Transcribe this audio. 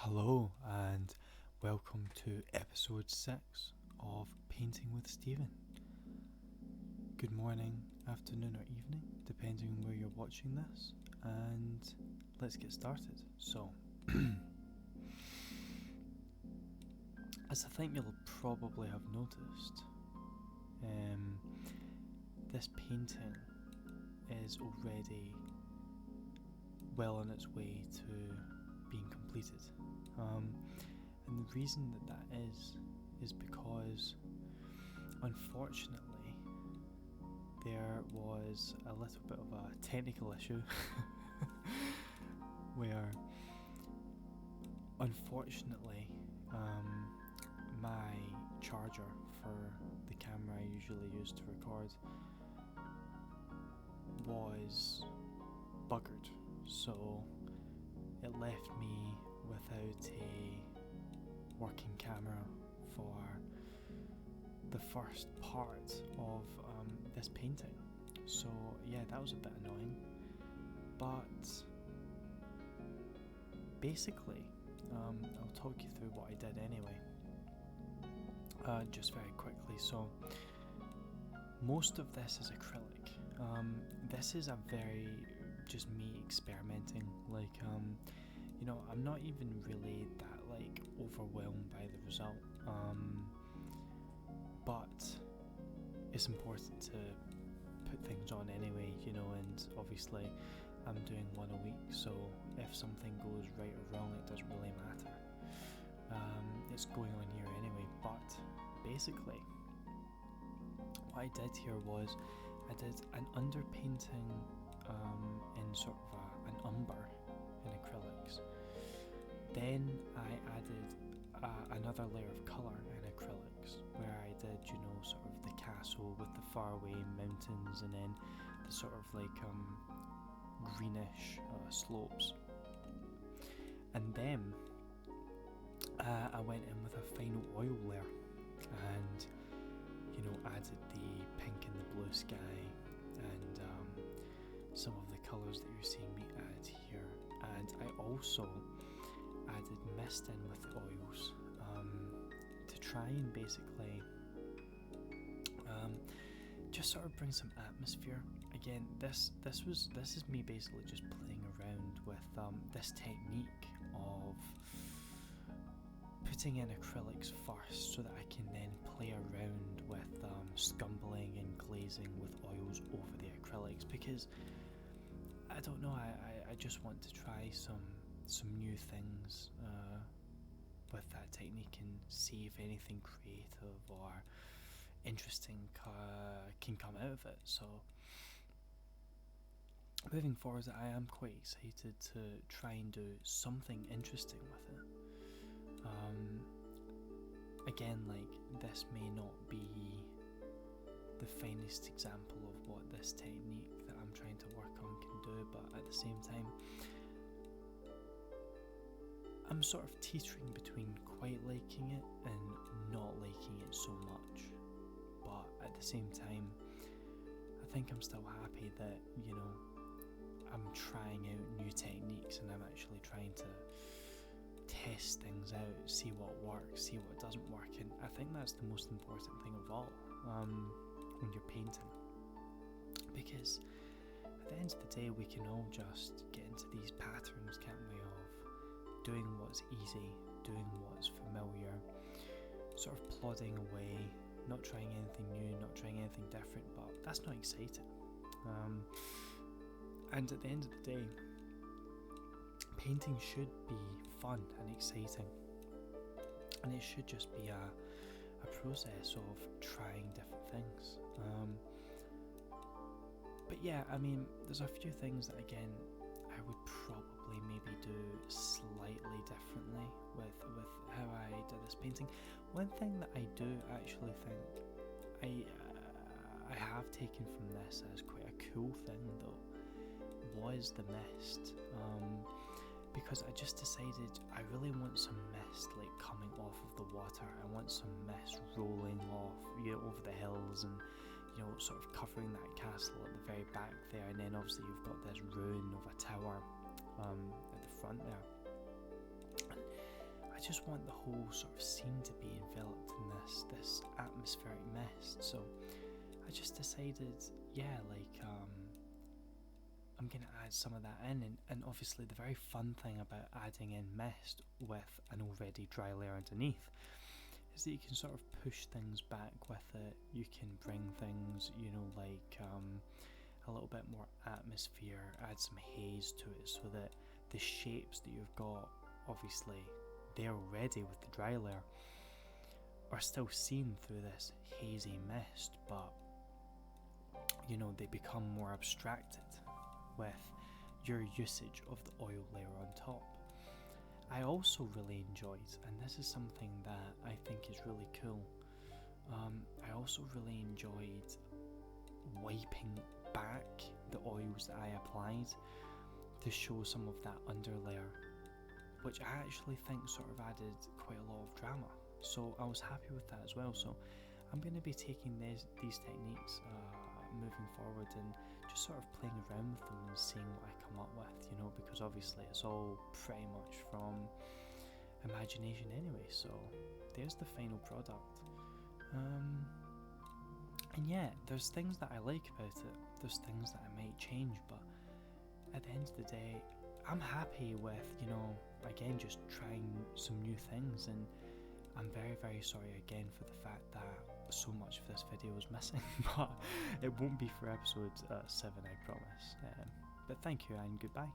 Hello and welcome to episode 6 of Painting with Steven. Good morning, afternoon or evening, depending on where you're watching this, and let's get started. So, as I think you'll probably have noticed, this painting is already well on its way to being completed. And the reason that is because unfortunately there was a little bit of a technical issue where unfortunately my charger for the camera I usually use to record was buggered, so it left me without a working camera for the first part of this painting. So yeah, that was a bit annoying, but basically I'll talk you through what I did anyway, just very quickly. So most of this is acrylic. This is a very just me experimenting, like I'm not even really that overwhelmed by the result, but it's important to put things on anyway, and obviously I'm doing one a week, so if something goes right or wrong it doesn't really matter. It's going on here anyway, but basically what I did here was I did an underpainting in sort of an umber in acrylics. Then I added another layer of colour in acrylics, where I did, sort of the castle with the faraway mountains, and then the sort of greenish slopes. And then I went in with a final oil layer and added the pink and the blue sky and some of the colours that you're seeing me add here. And I also added mist in with the oils to try and basically just sort of bring some atmosphere. Again, this is me basically just playing around with this technique of putting in acrylics first, so that I can then play around with scumbling and glazing with oils over the acrylics, because I don't know, I just want to try some new things with that technique and see if anything creative or interesting can come out of it. So moving forward, I am quite excited to try and do something interesting with it. Again, this may not be the finest example of what this technique that I'm trying to work on can do, but at the same time I'm sort of teetering between quite liking it and not liking it so much. But at the same time, I think I'm still happy that I'm trying out new techniques and I'm actually trying to test things out, see what works, see what doesn't work, and I think that's the most important thing of all when you're painting, because at the end of the day we can all just get into these patterns, can't we, of doing what's easy, doing what's familiar, sort of plodding away, not trying anything new, not trying anything different, but that's not exciting. And at the end of the day, painting should be fun and exciting, and it should just be a process of trying different things. But yeah, there's a few things that again I would probably maybe do slightly differently with how I did this painting. One thing that I do actually think I have taken from this as quite a cool thing though was the mist, because I just decided I really want some mist coming off of the water. I want some mist rolling off over the hills and sort of covering that castle at the very back there, and then obviously you've got this ruin of a tower at the front there. I just want the whole sort of scene to be enveloped in this atmospheric mist. So I just decided, yeah, like I'm gonna add some of that in, and obviously the very fun thing about adding in mist with an already dry layer underneath is that you can sort of push things back with it. You can bring things, you know, like a little bit more atmosphere, add some haze to it, so that the shapes that you've got, obviously they're already with the dry layer, are still seen through this hazy mist, but you know, they become more abstracted with your usage of the oil layer on top. I also really enjoyed, and this is something that I think is really cool, I also really enjoyed wiping back the oils that I applied to show some of that underlayer, which I actually think sort of added quite a lot of drama. So I was happy with that as well. So I'm going to be taking these techniques moving forward and just sort of playing around with them and seeing what I come up with, you know, because obviously it's all pretty much from imagination anyway. So there's the final product. And yeah, there's things that I like about it, there's things that I might change, but at the end of the day, I'm happy with, you know, again, just trying some new things, and I'm very, very sorry again for the fact that so much of this video is missing, but it won't be for episode 7, I promise. But thank you and goodbye.